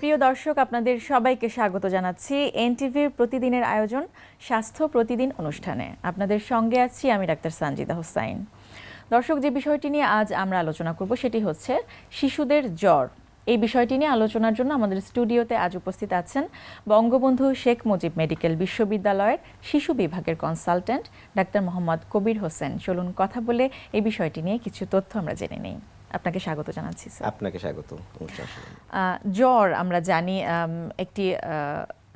প্রিয় দর্শক, আপনাদের সবাইকে স্বাগত জানাচ্ছি এনটিভির প্রতিদিনের আয়োজন স্বাস্থ্য প্রতিদিন অনুষ্ঠানে। আপনাদের সঙ্গে আছি আমি ডাক্তার সানজিদা হোসাইন। দর্শক, যে বিষয়টি নিয়ে আজ আমরা আলোচনা করব সেটি হচ্ছে শিশুদের জ্বর। এই বিষয়টি নিয়ে আলোচনার জন্য আমাদের স্টুডিওতে আজ উপস্থিত আছেন বঙ্গবন্ধু শেখ মুজিব মেডিকেল বিশ্ববিদ্যালয়ের শিশু বিভাগের কনসালটেন্ট ডাক্তার মোহাম্মদ কবির হোসেন। চলুন কথা বলে এই বিষয়টি নিয়ে কিছু তথ্য আমরা জেনে নিই। আপনাকে স্বাগত জানাচ্ছি স্যার। আপনাকে স্বাগত। জ্বর আমরা জানি একটি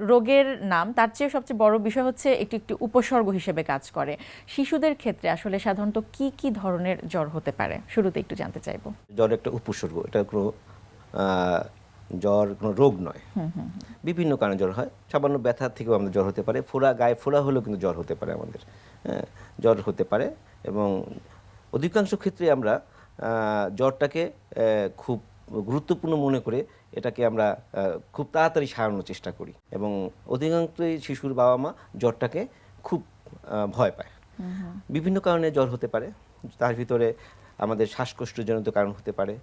রোগের নাম, তার চেয়ে সবচেয়ে বড় বিষয় হচ্ছে একটি একটি উপসর্গ হিসেবে কাজ করে। শিশুদের ক্ষেত্রে আসলে সাধারণত কি কি ধরনের জ্বর হতে পারে শুরুতে একটু জানতে চাইবো। জ্বর একটা উপসর্গ, এটা কোনো জ্বর কোনো রোগ নয়। বিভিন্ন কারণে জ্বর হয়। সামান্য ব্যথা থেকেও আমাদের জ্বর হতে পারে, ফোড়া গায়ে ফোড়া হলেও কিন্তু জ্বর হতে পারে আমাদের। জ্বর হতে পারে এবং অধিকাংশ ক্ষেত্রে আমরা জ্বরটাকে খুব গুরুত্বপূর্ণ মনে করে এটাকে আমরা খুব তাড়াতাড়ি সারানোর চেষ্টা করি এবং অধিকাংশই শিশুর বাবা মা জ্বরটাকে খুব ভয় পায়। বিভিন্ন কারণে জ্বর হতে পারে, তার ভিতরে আমাদের শ্বাসকষ্টজনিত কারণ হতে পারে,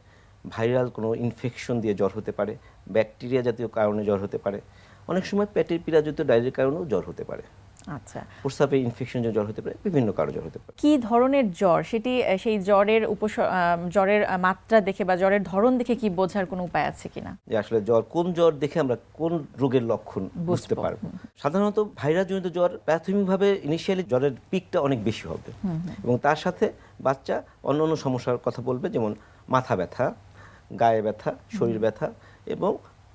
ভাইরাল কোনো ইনফেকশন দিয়ে জ্বর হতে পারে, ব্যাকটেরিয়া জাতীয় কারণে জ্বর হতে পারে, অনেক সময় পেটের পীড়াজনিত ডায়রিয়ার কারণেও জ্বর হতে পারে। আচ্ছা, প্রস্রাবে ইনফেকশন জ্বর হতে পারে, বিভিন্ন কারণে জ্বর হতে পারে। কি ধরনের জ্বর সেটি সেই জ্বরের মাত্রা দেখে বা জ্বরের ধরন দেখে কি বোঝার কোনো উপায় আছে কিনা, যে আসলে কোন জ্বর দেখে আমরা কোন রোগের লক্ষণ বুঝতে পারবো? সাধারণত ভাইরাসজনিত জ্বর প্রাথমিকভাবে ইনিশিয়ালি জ্বরের পিকটা অনেক বেশি হবে এবং তার সাথে বাচ্চা অন্য অন্য সমস্যার কথা বলবে, যেমন মাথা ব্যথা, গায়ে ব্যথা, শরীর ব্যথা এবং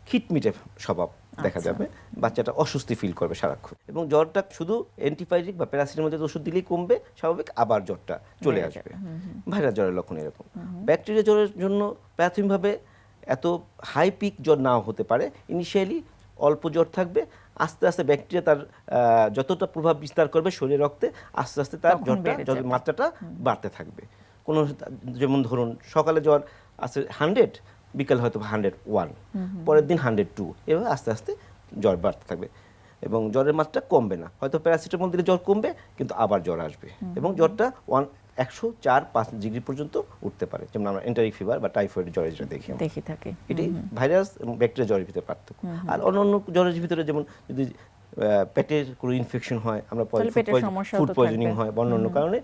খিটমিটে স্বভাব দেখা যাবে। বাচ্চাটা অস্বস্তি ফিল করবে সারাক্ষণ এবং জ্বরটা শুধু অ্যান্টিবায়োটিক বা প্যারাসিটামল জাতীয় ওষুধ দিলেই কমবে স্বাভাবিক, আবার জ্বরটা চলে আসবে। ভাইরাস জ্বরের লক্ষণ এরকম। ব্যাকটেরিয়া জ্বরের জন্য প্রাথমিকভাবে এত হাই পিক জ্বর নাও হতে পারে। ইনিশিয়ালি অল্প জ্বর থাকবে, আস্তে আস্তে ব্যাকটেরিয়া তার যতটা প্রভাব বিস্তার করবে শরীরে রক্তে, আস্তে আস্তে তার জ্বরের মাত্রাটা বাড়তে থাকবে। কোনো যেমন ধরুন সকালে জ্বর আছে 100, বিকাল হয়তো 101, পরের দিন 102, এভাবে আস্তে আস্তে জ্বর বাড়তে থাকবে এবং জ্বরের মাত্রা কমবে না। হয়তো প্যারাসিটামল দিলে জ্বর কমবে, কিন্তু আবার জ্বর আসবে এবং জ্বরটা 104-5 ডিগ্রি পর্যন্ত উঠতে পারে, যেমন আমরা এন্টারিক ফিভার বা টাইফয়েড জ্বরের যেটা দেখি থাকি। এটি ভাইরাস এবং ব্যাকটেরিয়া জ্বরের ভিতরে পার্থক্য। আর অন্য জ্বরের ভিতরে যেমন যদি পেটের কোনো ইনফেকশন হয়, আমরা ফুড পয়জনিং হয়, অন্য কারণে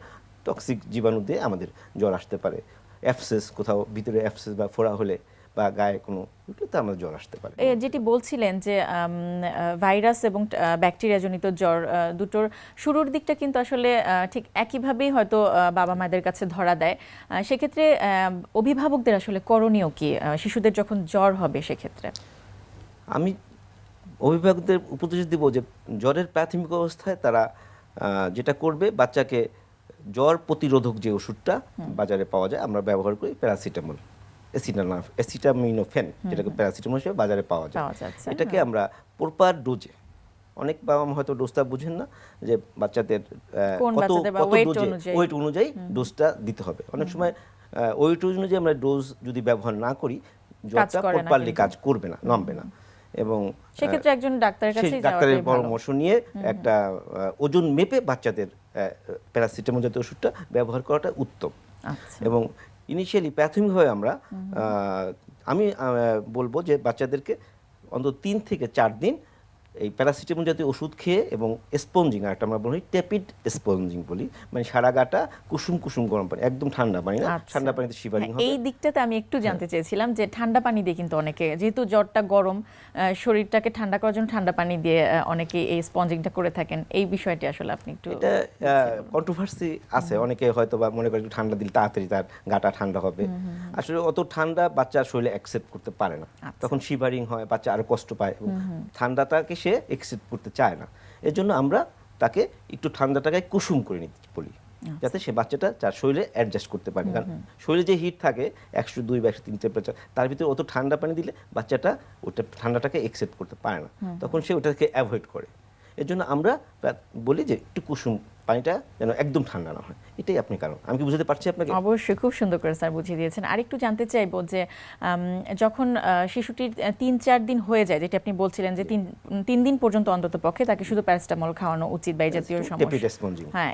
টক্সিক জীবাণু দিয়ে আমাদের জ্বর আসতে পারে। অ্যাবসেস, কোথাও ভিতরে অ্যাবসেস বা ফোড়া হলে বা গায়ে কোনো উঠলে তো আমাদের জ্বর আসতে পারে। যেটি বলছিলেন যে ভাইরাস এবং ব্যাকটেরিয়া জনিত জ্বর দুটোর শুরুর দিকটা কিন্তু আসলে ঠিক একইভাবেই হয়তো বাবা মাদের কাছে ধরা দেয়। সেক্ষেত্রে অভিভাবকদের আসলে করণীয় কি শিশুদের যখন জ্বর হবে সেক্ষেত্রে? আমি অভিভাবকদের উপদেশ দিব যে জ্বরের প্রাথমিক অবস্থায় তারা যেটা করবে, বাচ্চাকে জ্বর প্রতিরোধক যে ওষুধটা বাজারে পাওয়া যায়, আমরা ব্যবহার করি প্যারাসিটামল, অ্যাসিটামিনোফেন, যেটাকে প্যারাসিটামল হিসেবে বাজারে পাওয়া যায়। এটাকে আমরা প্রপার ডোজে, অনেক বাবা মা হয়তো ডোজটা বুঝেন না যে বাচ্চাদের কত ওয়েট অনুযায়ী ডোজটা দিতে হবে। অনেক সময় ওয়েট অনুযায়ী আমরা ডোজ যদি ব্যবহার না করি, জ্বরটা প্রপারলি কাজ করবে না, নামবে না এবং সেক্ষেত্রে একজন ডাক্তারের পরামর্শ নিয়ে একটা ওজন মেপে বাচ্চাদের প্যারাসিটামল জাতীয় ওষুধটা ব্যবহার করাটা উত্তম। এবং ইনিশিয়ালি প্রাথমিকভাবে আমি বলবো যে বাচ্চাদেরকে অন্তত 3 থেকে 4 দিন এই প্যারাসিটামল জাতীয় ওষুধ খেয়ে এবং স্পঞ্জিং, আর একটা আমরা বলি টেপিড স্পঞ্জিং বলি, মানে সারা গাটা কুসুম কুসুম গরম পানি, একদম ঠান্ডা পানি না, ঠান্ডা পানিতে শিভারিং হবে। এই দিকটাতে আমি একটু জানতে চেয়েছিলাম যে ঠান্ডা পানি দিয়ে কিন্তু অনেকে, যেহেতু জ্বরটা গরম, শরীরটাকে ঠান্ডা করার জন্য ঠান্ডা পানি দিয়ে অনেকে এই স্পঞ্জিংটা করে থাকেন। এই বিষয়টি আসলে আপনি একটু, এটা কন্ট্রোভার্সি আছে, অনেকে হয়তো বা মনে করে ঠান্ডা দিলে তাড়াতাড়ি তার গাটা ঠান্ডা হবে। আসলে অত ঠান্ডা বাচ্চা শরীরে অ্যাকসেপ্ট করতে পারে না, তখন শিভারিং হয়, বাচ্চা আরো কষ্ট পায় এবং ঠান্ডাটাকে সে অ্যাকসেপ্ট করতে চায় না। এর জন্য আমরা তাকে একটু ঠান্ডাটাকে কুসুম করে নিতে বলি, যাতে সে বাচ্চাটা তার শরীরে অ্যাডজাস্ট করতে পারে। কারণ শরীরে যে হিট থাকে 102 বা 103 টেম্পারেচার, তার ভিতরে অত ঠান্ডা পানি দিলে বাচ্চাটা ওটা ঠান্ডাটাকে অ্যাকসেপ্ট করতে পারে না, তখন সে ওটাকে অ্যাভয়েড করে। এর জন্য আমরা বলি যে একটু কুসুম পানিটা যেন একদম ঠান্ডা না হয়, এটাই আপনি কারণ। আমি কি বুঝাতে পারছি আপনাকে? অবশ্যই, খুব সুন্দর করে স্যার বুঝিয়ে দিয়েছেন। আরেকটু জানতে চাইবো যে যখন শিশুটির ৩-৪ দিন হয়ে যায়, যেটা আপনি বলছিলেন যে ৩ দিন পর্যন্ত অন্তত পক্ষে তাকে শুধু প্যারাসিটামল খাওয়ানো উচিত বা এই জাতীয় সমস্যা, হ্যাঁ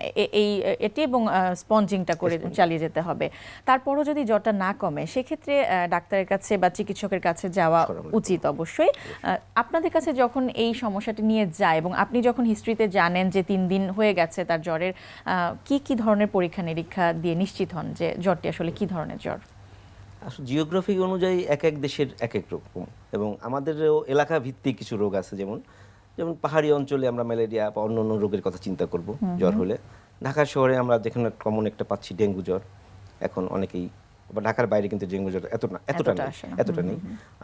এটি এবং স্পঞ্জিংটা করে চালিয়ে যেতে হবে। তারপরও যদি জ্বরটা না কমে, সেক্ষেত্রে ডাক্তারের কাছে বা চিকিৎসকের কাছে যাওয়া উচিত অবশ্যই। আপনাদের কাছে যখন এই সমস্যাটি নিয়ে যায় এবং আপনি যখন হিস্ট্রিতে জানেন যে 3 দিন হয়ে গেছে তার জ্বরের, কি ধরনের পরীক্ষা নিরীক্ষা দিয়ে নিশ্চিত হন যে জ্বরটি আসলে কি ধরনের জ্বর? আসলে জিওগ্রাফিক অনুযায়ী এক এক দেশের এক এক রকম, এবং আমাদেরও এলাকা ভিত্তিক কিছু রোগ আছে। যেমন পাহাড়ি অঞ্চলে আমরা ম্যালেরিয়া বা অন্য অন্য রোগের কথা চিন্তা করব জ্বর হলে। ঢাকা শহরে আমরা যেখানে কমন একটা পাচ্ছি ডেঙ্গু জ্বর, এখন অনেকেই, বা ঢাকার বাইরে কিন্তু ডেঙ্গু জ্বর এতটা নেই।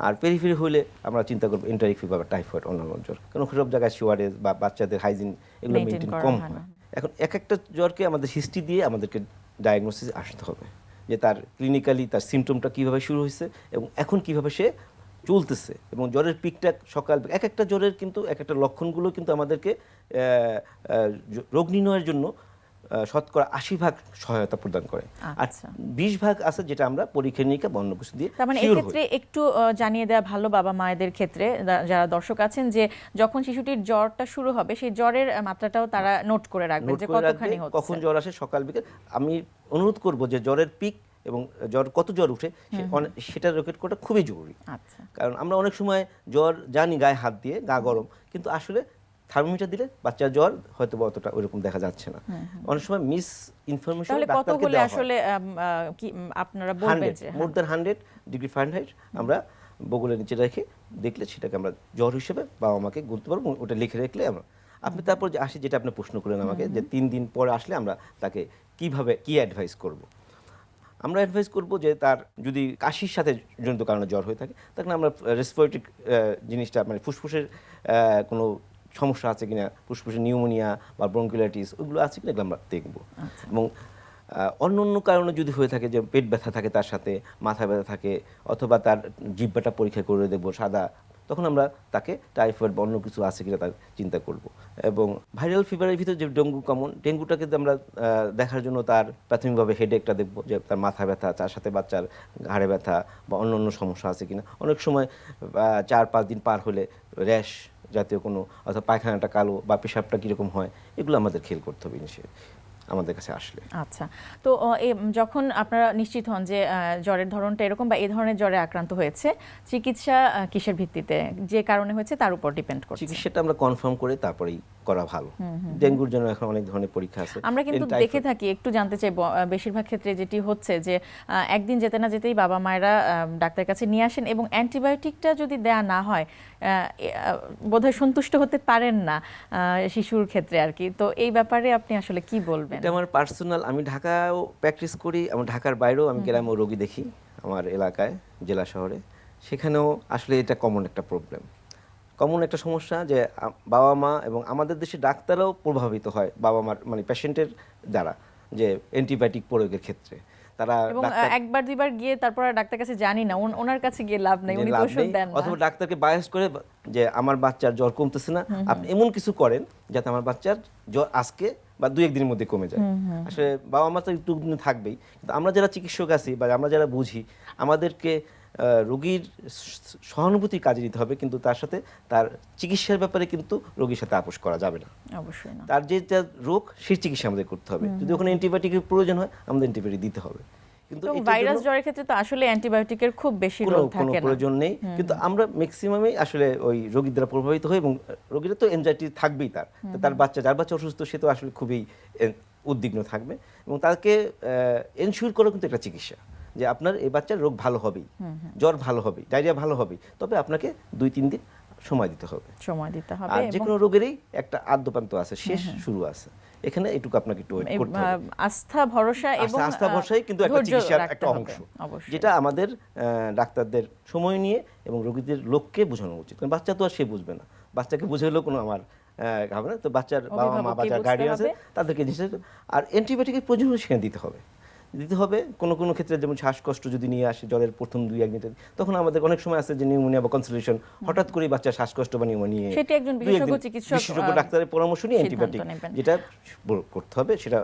আর পেরিফেরি হলে আমরা চিন্তা করবো এন্টারিক ফিভার বা টাইফয়েড, অন্যান্য জ্বর, কারণ সব জায়গায় সিওয়ারেজ বা বাচ্চাদের হাইজিন এগুলো মেনটেন কম হয়। এখন এক একটা জ্বরকে আমাদের হিস্ট্রি দিয়ে আমাদেরকে ডায়াগনোসিস আসতে হবে যে তার ক্লিনিক্যালি তার সিমটমটা কীভাবে শুরু হয়েছে এবং এখন কিভাবে সে চলতেছে, এবং জ্বরের পিকটা সকাল, এক একটা জ্বরের কিন্তু এক একটা লক্ষণগুলো কিন্তু আমাদেরকে রোগ নির্ণয়ের জন্য শতকরা ৮০% সহায়তা প্রদান করে। আর ২০% আছে যেটা আমরা পরীক্ষা নিরীক্ষা বা অন্য কিছু দিয়ে। তার মানে এক্ষেত্রে একটু জানিয়ে দেওয়া ভালো বাবা মায়েদের ক্ষেত্রে, যারা দর্শক আছেন, যে যখন শিশুটির জ্বরটা শুরু হবে সেই জ্বরের মাত্রাটাও তারা নোট করে রাখবে যে কতখানি হচ্ছে, কখন জ্বর আসে, সকাল বিকেল। আমি অনুরোধ করব যে জ্বরের পিক এবং কত জ্বর উঠে সেটা রেকর্ড করাটা খুবই জরুরি। কারণ আমরা অনেক সময় জ্বর জানি গায়ে হাত দিয়ে, গা গরম, কিন্তু আসলে থার্মোমিটার দিলে বাচ্চার জ্বর হয়তো অতটা ওইরকম দেখা যাচ্ছে না। অনেক সময় মিস ইনফরমেশন ডাক্তারকে দেওয়া হয়। আসলে কি আপনারা বলবেন যে মোর দ্যান 100 ডিগ্রি ফারেনহাইট আমরা বগলের নিচে রেখে দেখলে সেটাকে আমরা জ্বর হিসেবে বাবা মাকে বলতে পারবো, ওটা লিখে রাখলে আমরা। আপনি তারপর যে আসি, যেটা আপনি প্রশ্ন করেন আমাকে, যে 3 দিন পরে আসলে আমরা তাকে কি অ্যাডভাইস করব। আমরা অ্যাডভাইস করব যে তার যদি কাশির সাথে জনিত কারণে জ্বর হয়ে থাকে, তখন আমরা রেসপিরেটরি জিনিসটা, মানে ফুসফুসের কোনো সমস্যা আছে কিনা, ফুসফুসে নিউমোনিয়া বা ব্রঙ্কিওলাইটিস ওইগুলো আছে কিনা, এগুলো আমরা দেখব। এবং অন্য অন্য কারণে যদি হয়ে থাকে, যে পেট ব্যথা থাকে, তার সাথে মাথা ব্যথা থাকে, অথবা তার জিহ্বাটা পরীক্ষা করে দেখবো সাদা, তখন আমরা তাকে টাইফয়েড বা অন্য কিছু আছে কিনা তার চিন্তা করব। এবং ভাইরাল ফিভারের ভিতরে যে ডেঙ্গু কমন, ডেঙ্গুটাকে আমরা দেখার জন্য তার প্রাথমিকভাবে হেডেকটা দেখবো, যে তার মাথা ব্যথা, তার সাথে বাচ্চার ঘাড়ে ব্যথা বা অন্য অন্য সমস্যা আছে কিনা। অনেক সময় 4-5 দিন পার হলে র্যাশ জাতীয় কোনো, অথবা পায়খানাটা কালো বা পেশাবটা কীরকম হয়, এগুলো আমাদের খেয়াল করতে হবে আমাদের কাছে আসলে। আচ্ছা, তো যখন আপনারা নিশ্চিত হন যে জ্বরের ধরনটা এরকম বা এই ধরনের জ্বরে আক্রান্ত হয়েছে, চিকিৎসা কিসের ভিত্তিতে, যে কারণে হয়েছে তার উপর ডিপেন্ড করছে? চিকিৎসাটা আমরা কনফার্ম করে তারপরেই করা ভালো। ডেঙ্গুর জন্য এখন অনেক ধরনের পরীক্ষা আছে, আমরা কিন্তু দেখে থাকি। একটু জানতে চাই, বেশিরভাগ ক্ষেত্রে যেটি হচ্ছে যে একদিন যেতে না যেতেই বাবা মায়েরা ডাক্তারের কাছে নিয়ে আসেন, এবং অ্যান্টিবায়োটিকটা যদি দেয়া না হয় বোধহয় সন্তুষ্ট হতে পারেন না শিশুর ক্ষেত্রে আর কি। তো এই ব্যাপারে আপনি আসলে কি বলবেন? এটা আমার পার্সোনাল, আমি ঢাকাও প্র্যাকটিস করি, আমি ঢাকার বাইরেও আমি গ্রামেও রোগী দেখি আমার এলাকায়, জেলা শহরে, সেখানেও আসলে এটা কমন একটা প্রবলেম, কমন একটা সমস্যা, যে বাবা মা এবং আমাদের দেশে ডাক্তাররাও প্রভাবিত হয় বাবা মার, মানে পেশেন্টের দ্বারা, যে অ্যান্টিবায়োটিক প্রয়োগের ক্ষেত্রে। তারা একবার দুইবার গিয়ে তারপর ডাক্তার কাছে জানি না, ওনার কাছে গিয়ে লাভ নেই, উনি ওষুধ দেন না, অথবা ডাক্তারকে বায়াস করে যে আমার বাচ্চার জ্বর কমতেছে না, আপনি এমন কিছু করেন যাতে আমার বাচ্চার জ্বর আজকে বা 2-1 দিনের মধ্যে কমে যায়। আসলে বাবা মা তো একটু থাকবেই, কিন্তু আমরা যারা চিকিৎসক আছি বা আমরা যারা বুঝি, আমাদেরকে রোগীর সহানুভূতি কাজে দিতে হবে, কিন্তু তার সাথে তার চিকিৎসার ব্যাপারে কিন্তু রোগীর সাথে আপোষ করা যাবে না। অবশ্যই না। তার যে রোগ সেই চিকিৎসা আমাদের করতে হবে। যদি ওখানে অ্যান্টিবায়োটিকের প্রয়োজন হয়, আমাদের অ্যান্টিবায়োটিক দিতে হবে। কিন্তু ভাইরাস জ্বরের ক্ষেত্রে তো আসলে অ্যান্টিবায়োটিকের খুব বেশি রোল থাকে না, কোনো প্রয়োজন নেই। কিন্তু আমরা ম্যাক্সিমামই আসলে ওই রোগীর দ্বারা প্রভাবিত হই, এবং রোগীরা তো এনজাইটি থাকবেই, তার বাচ্চা, যার বাচ্চা অসুস্থ, সে তো আসলে খুবই উদ্বিগ্ন থাকবে, এবং তাকে এনশিওর করা কিন্তু একটা চিকিৎসা, যে আপনার এই বাচ্চার রোগ ভালো হবেই, জ্বর ভালো হবেই, ডায়রিয়া ভালো হবেই, তবে আপনাকে 2-3 দিন সময় দিতে হবে। আর যে কোনো রোগেরই একটা আদ্যপান্ত আছে, শেষ শুরু আছে, এখানে এটুকু আপনাকে একটু ওয়েট করতে হবে। আস্থা ভরসা, এবং আস্থা ভরসাই কিন্তু একটা চিকিৎসার একটা অংশ, যেটা আমাদের ডাক্তারদের সময় নিয়ে এবং রোগীদের লোককে বোঝানো উচিত। কারণ বাচ্চা তো আর সে বুঝবে না, বাচ্চাকে বুঝাইলেও কোনো আমার হবে না। তো বাচ্চার বাবা মা বা যারা গার্ডিয়ান আছে তাদেরকে জিনিসটা, আর অ্যান্টিবায়োটিকের প্রয়োজন হলে সেখানে দিতে হবে। দিতে হবে। কোনো কোনো ক্ষেত্রে যেমন শ্বাসকষ্ট যদি নিয়ে আসে জ্বরের প্রথম 2-1 দিন, তখন আমাদের অনেক সময় আছে যে নিউমোনিয়া বা কনসালটেশন, হঠাৎ করে বাচ্চা শ্বাসকষ্ট বা নিউমোনিয়া, সেটি একজন বিশেষজ্ঞ চিকিৎসক বিশেষজ্ঞ ডাক্তারের পরামর্শ নিয়ে অ্যান্টিবায়োটিক যেটা করতে হবে সেটা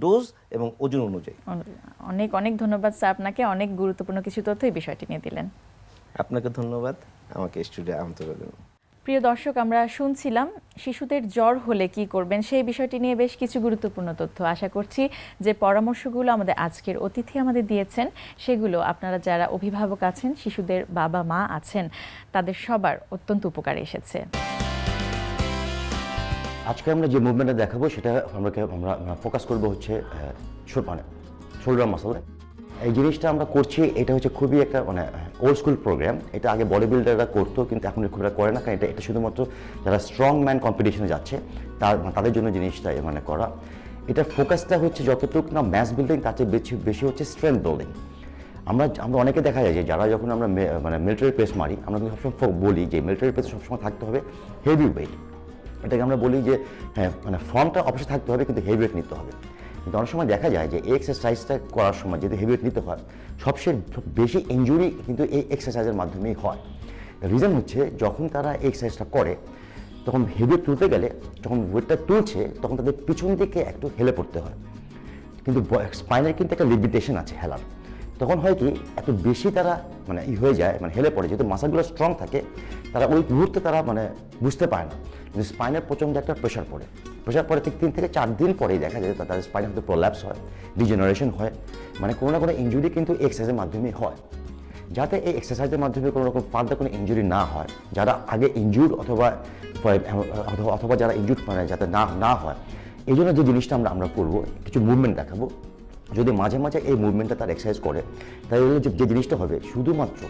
ডোজ এবং ওজন অনুযায়ী। অনেক অনেক ধন্যবাদ স্যার, আপনাকে অনেক গুরুত্বপূর্ণ কিছু তথ্য এই বিষয়টি নিয়ে দিলেন। আপনাকে ধন্যবাদ আমাকে স্টুডিওতে আমন্ত্রণ জন্য। প্রিয় দর্শক, আমরা শুনছিলাম শিশুদের জ্বর হলে কি করবেন সেই বিষয়টি নিয়ে বেশ কিছু গুরুত্বপূর্ণ তথ্য। আশা করছি যে পরামর্শগুলো আমাদের আজকের অতিথি আমাদের দিয়েছেন সেগুলো আপনারা যারা অভিভাবক আছেন, শিশুদের বাবা মা আছেন, তাদের সবার অত্যন্ত উপকারে এসেছে। আজকে আমরা যে মুভমেন্টটা দেখাবো সেটা আমরা ফোকাস করবো হচ্ছে শোল্ডার মাসলে। এই জিনিসটা আমরা করছি, এটা হচ্ছে খুবই একটা ওল্ড স্কুল প্রোগ্রাম। এটা আগে বডি বিল্ডাররা করতো, কিন্তু এখন খুব একটা করে না, কারণ এটা শুধুমাত্র যারা স্ট্রং ম্যান কম্পিটিশনে যাচ্ছে তাদের জন্য জিনিসটা করা। এটা ফোকাসটা হচ্ছে যতটুকু না ম্যাস বিল্ডিং, তার চেয়ে বেশি হচ্ছে স্ট্রেংথ বিল্ডিং। আমরা অনেকে দেখা যায় যে যারা যখন আমরা মিলিটারি প্রেস মারি, আমরা কিন্তু সবসময় বলি যে মিলিটারি প্রেসে সবসময় থাকতে হবে হেভি ওয়েট। এটাকে আমরা বলি যে হ্যাঁ ফর্মটা অবশ্যই থাকতে হবে, কিন্তু হেভি ওয়েট নিতে হবে। কিন্তু অনেক সময় দেখা যায় যে এই এক্সারসাইজটা করার সময় যদি হেভি ওয়েট নিতে হয়, সবচেয়ে বেশি ইনজুরি কিন্তু এই এক্সারসাইজের মাধ্যমেই হয়। রিজন হচ্ছে যখন তারা এই এক্সারসাইজটা করে তখন হেভি ওয়েট তুলতে গেলে, যখন ওয়েটটা তুলছে তখন তাদের পিছন দিকে একটু হেলে পড়তে হয়, কিন্তু স্পাইনের কিন্তু একটা লিমিটেশন আছে হেলার। তখন হয় কি এত বেশি তারা হয়ে যায়, হেলে পড়ে, যেহেতু মাসলগুলো স্ট্রং থাকে, তারা ওই মুহূর্তে তারা বুঝতে পারে না, কিন্তু স্পাইনের প্রচণ্ড একটা প্রেশার পড়ে ঠিক 3 থেকে 4 দিন পরেই দেখা যায় তাদের স্পাইনের হয়তো প্রোল্যাপস হয়, ডিজেনারেশন হয়, কোনো না কোনো ইনজুরি কিন্তু এক্সারসাইজের মাধ্যমে হয়। যাতে এই এক্সারসাইজের মাধ্যমে কোনো রকম ফার্দার কোনো ইনজুরি না হয়, যারা আগে ইনজুর অথবা যারা ইনজুর যাতে না হয়, এই জন্য যে জিনিসটা আমরা করবো, কিছু মুভমেন্ট দেখাবো। যদি মাঝে মাঝে এই মুভমেন্টটা তার এক্সারসাইজ করে, তাহলে যে জিনিসটা হবে শুধুমাত্র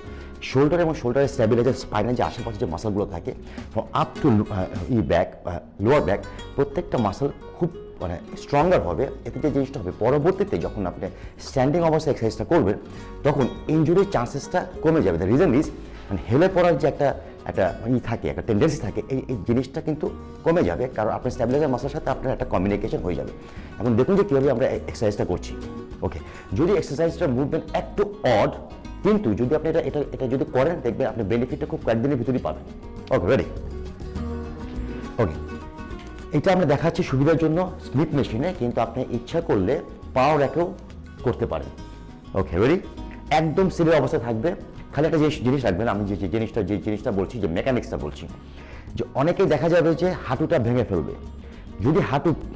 শোল্ডার এবং শোল্ডারের স্ট্যাবিলাইজার, স্পাইনের যে আশেপাশে যে মাসলগুলো থাকে up to back, lower back, প্রত্যেকটা মাসল খুব স্ট্রঙ্গার হবে। এতে যে জিনিসটা হবে পরবর্তীতে যখন আপনি স্ট্যান্ডিং অবস্থায় এক্সারসাইজটা করবেন, তখন ইনজুরির চান্সেসটা কমে যাবে। দ্য রিজন ইজ হেলে পড়ার যে একটা থাকে, একটা টেন্ডেন্সি থাকে, এই জিনিসটা কিন্তু কমে যাবে, কারণ আপনার স্ট্যাবিলাইজার মাসলের সাথে আপনার একটা কমিউনিকেশন হয়ে যাবে। এখন দেখুন যে কীভাবে আমরা এক্সারসাইজটা করছি। ওকে, যদি এক্সারসাইজটার মুভমেন্ট একটু অড, কিন্তু যদি আপনি এটা যদি করেন, দেখবেন আপনি বেনিফিটটা খুব কয়েকদিনের ভিতরেই পাবেন। ওকে, রেডি? ওকে, এটা আমরা দেখাচ্ছি সুবিধার জন্য স্মিথ মেশিনে, কিন্তু আপনি ইচ্ছা করলে পাও রেখেও করতে পারেন। ওকে, রেডি? একদম সিলের অবস্থায় থাকবে। খালি একটা জিনিস রাখবেন, আমি যে জিনিসটা বলছি, যে মেকানিক্সটা বলছি, যে অনেকেই দেখা যাবে যে হাঁটুটা ভেঙে ফেলবে।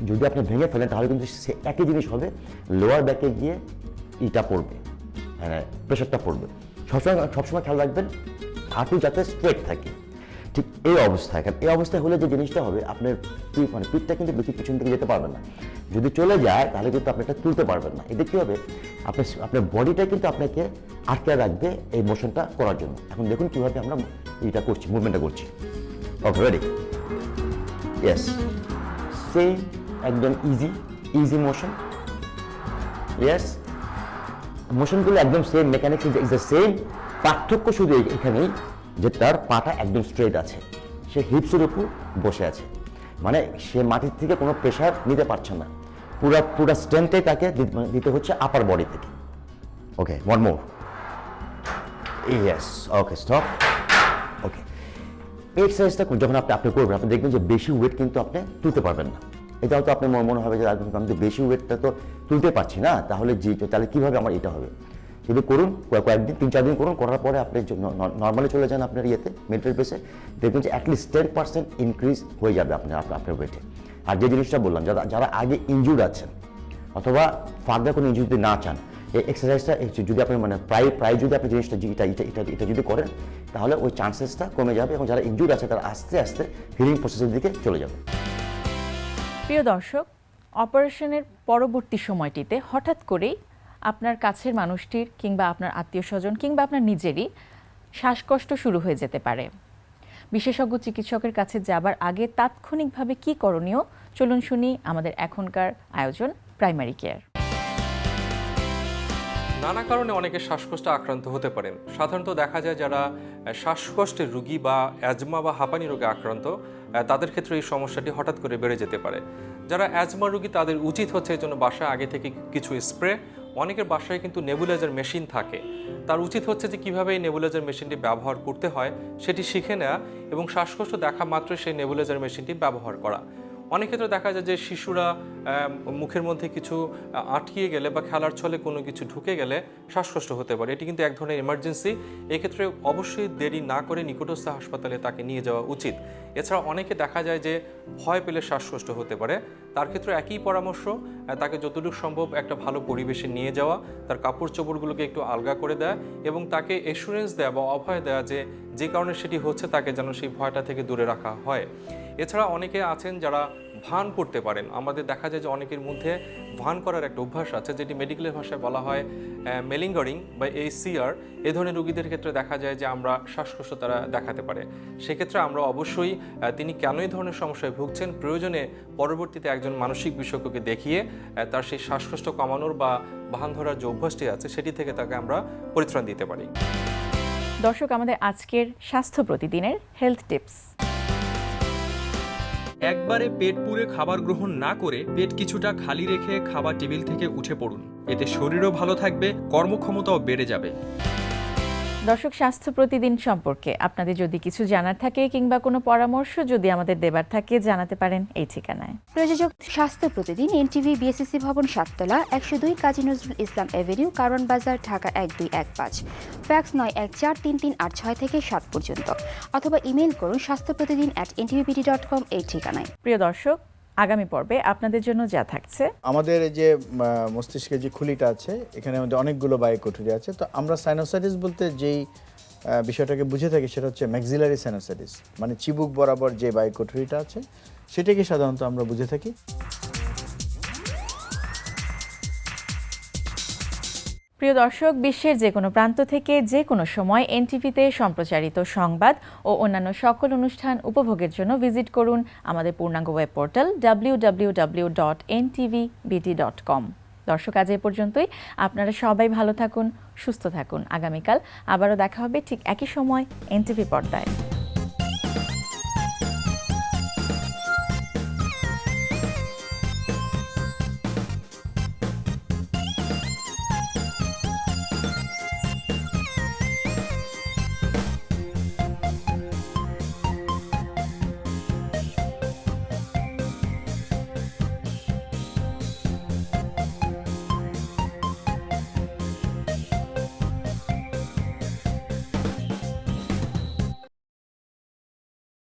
যদি আপনি ভেঙে ফেলেন, তাহলে কিন্তু সে একই জিনিস হবে, লোয়ার ব্যাকে গিয়ে পড়বে, প্রেশারটা পড়বে। সবসময় খেয়াল রাখবেন হাঁটু যাতে স্ট্রেট থাকে। ঠিক এই অবস্থায়, কারণ এই অবস্থায় হলে যে জিনিসটা হবে, আপনার পিঠটা কিন্তু বেশি পিছন থেকে যেতে পারবেন না। যদি চলে যায় তাহলে কিন্তু আপনি এটা তুলতে পারবেন না। এতে কী হবে, আপনার বডিটা কিন্তু আপনাকে আটকে রাখবে এই মোশনটা করার জন্য। এখন দেখুন কীভাবে আমরা করছি, মুভমেন্টটা করছি। ওকে, রেডি? ইয়েস, সেম, একদম ইজি মোশন। ইয়েস, মোশনগুলো একদম same, mechanics is the same. পার্থক্য শুধু এখানেই যে তার পাটা একদম স্ট্রেট আছে, সে হিপসের উপর বসে আছে, সে মাটির থেকে কোনো প্রেশার নিতে পারছে না, পুরা স্ট্রেংথটাই তাকে দিতে হচ্ছে আপার বডি থেকে। ওকে, ওয়ান মোর। ইয়েস, ওকে, স্টপ। ওকে, এই এক্সারসাইজটা যখন আপনি করবেন, আপনি দেখবেন যে বেশি ওয়েট কিন্তু আপনি তুলতে পারবেন না। এটাও তো আপনার মনে হবে যে আমি তো বেশি ওয়েটটা তো তুলতে পারছি না, তাহলে কীভাবে আমার এটা হবে? যদি করুন, কয়েকদিন 3-4 দিন করুন, করার পরে আপনি নর্মালি চলে যান আপনার মিলিটারি বেসে, দেখবেন যে অ্যাটলিস্ট 10% ইনক্রিজ হয়ে যাবে আপনার ওয়েটে। আর যে জিনিসটা বললাম, যারা আগে ইনজুর্ড আছেন অথবা ফার্দার কোনো ইনজুরি যদি না চান, এই এক্সারসাইজটা যদি আপনি প্রায় যদি আপনি জিনিসটা এটা যদি করেন, তাহলে ওই চান্সেসটা কমে যাবে, এবং যারা ইনজুর্ড আছে তারা আস্তে আস্তে হিলিং প্রসেসের দিকে চলে যাবে। প্রিয় দর্শক, অপারেশনের পরবর্তী সময়টিতে হঠাৎ করেই আপনার কাছের মানুষটির কিংবা আপনার আত্মীয়স্বজন কিংবা আপনার নিজেরই শ্বাসকষ্ট শুরু হয়ে যেতে পারে। বিশেষজ্ঞ চিকিৎসকের কাছে যাবার আগে তাৎক্ষণিকভাবে কি করণীয়, চলুন শুনি আমাদের এখনকার আয়োজন প্রাইমারি কেয়ার। নানা কারণে অনেকে শ্বাসকষ্টে আক্রান্ত হতে পারেন। সাধারণত দেখা যায় যারা শ্বাসকষ্টের রোগী বা অ্যাজমা বা হাঁপানি রোগে আক্রান্ত, তাদের ক্ষেত্রে এই সমস্যাটি হঠাৎ করে বেড়ে যেতে পারে। যারা অ্যাজমা রোগী, তাদের উচিত হচ্ছে এই জন্য বাসায় আগে থেকে কিছু স্প্রে অনেকের বাসায় কিন্তু নেবুলাইজার মেশিন থাকে। তার উচিত হচ্ছে যে কীভাবে এই নেবুলাইজার মেশিনটি ব্যবহার করতে হয় সেটি শিখে নেওয়া এবং শ্বাসকষ্ট দেখা মাত্রই সেই নেবুলাইজার মেশিনটি ব্যবহার করা। অনেক ক্ষেত্রে দেখা যায় যে শিশুরা মুখের মধ্যে কিছু আটকিয়ে গেলে বা খেলার ছলে কোনো কিছু ঢুকে গেলে শ্বাসকষ্ট হতে পারে। এটি কিন্তু এক ধরনের এমার্জেন্সি। এক্ষেত্রে অবশ্যই দেরি না করে নিকটস্থ হাসপাতালে তাকে নিয়ে যাওয়া উচিত। এছাড়া অনেকে দেখা যায় যে ভয় পেলে শ্বাসকষ্ট হতে পারে। তার ক্ষেত্রে একই পরামর্শ, তাকে যতটুকু সম্ভব একটা ভালো পরিবেশে নিয়ে যাওয়া, তার কাপড় চোপড়গুলোকে একটু আলগা করে দেওয়া এবং তাকে এসুরেন্স দেওয়া বা অভয় দেওয়া যে কারণে সেটি হচ্ছে তাকে যেন সেই ভয়টা থেকে দূরে রাখা হয়। এছাড়া অনেকে আছেন যারা ভান করতে পারেন। আমাদের দেখা যায় যে অনেকের মধ্যে ভান করার একটা অভ্যাস আছে, যেটি মেডিকেলের ভাষায় বলা হয় মেলিঙ্গারিং বা ACR। এই ধরনের রোগীদের ক্ষেত্রে দেখা যায় যে আমরা শ্বাসকষ্ট তারা দেখাতে পারে। সেক্ষেত্রে আমরা অবশ্যই তিনি কেন এই ধরনের সমস্যায় ভুগছেন, প্রয়োজনে পরবর্তীতে একজন মানসিক বিশেষজ্ঞকে দেখিয়ে তার সেই শ্বাসকষ্ট কমানোর বা ভান ধরার যে অভ্যাসটি আছে সেটি থেকে তাকে আমরা পরিত্রাণ দিতে পারি। দর্শক, আমাদের আজকের স্বাস্থ্য প্রতিদিনের হেলথ টিপস। একবারে পেট পুরে খাবার গ্রহণ না করে পেট কিছুটা খালি রেখে খাবার টেবিল থেকে উঠে পড়ুন। এতে শরীরও ভালো থাকবে, কর্মক্ষমতাও বেড়ে যাবে। দর্শক, স্বাস্থ্য প্রতিদিন সম্পর্কে আপনাদের যদি কিছু জানার থাকে কিংবা কোনো পরামর্শ যদি আমাদের দেবার থাকে জানাতে পারেন এই ঠিকানায়। প্রযোজক স্বাস্থ্য প্রতিদিন, এনটিভি, বিএসসিসি ভবন, 7তলা, 102 কাজী নজরুল ইসলাম এভিনিউ, কারওয়ান বাজার, ঢাকা 1215। ফ্যাক্স 914338 থেকে 7 পর্যন্ত, অথবা ইমেল করুন স্বাস্থ্যপ্রতিদিন@ntvpt.com এই ঠিকানায়। প্রিয় দর্শক, আগামী পর্বে আপনাদের জন্য যা থাকছে, আমাদের এই যে মস্তিষ্কের যে খুলিটা আছে এখানে আমাদের অনেকগুলো বায়ুকোঠরি আছে। তো আমরা সাইনোসাইটিস বলতে যেই বিষয়টাকে বুঝে থাকি সেটা হচ্ছে ম্যাক্সিলারি সাইনোসাইটিস, মানে চিবুক বরাবর যে বায়ুকোঠরিটা আছে সেটাকে সাধারণত আমরা বুঝে থাকি। প্রিয় দর্শক, বিশ্বের যে কোনো প্রান্ত থেকে যে কোনো সময় এনটিভিতে সম্প্রচারিত সংবাদ ও অন্যান্য সকল অনুষ্ঠান উপভোগের জন্য ভিজিট করুন আমাদের পূর্ণাঙ্গ ওয়েব পোর্টাল www.ntvbt.com। দর্শক, আজ এ পর্যন্তই। আপনারা সবাই ভালো থাকুন, সুস্থ থাকুন। আগামীকাল আবারও দেখা হবে ঠিক একই সময় এনটিভি পর্দায়।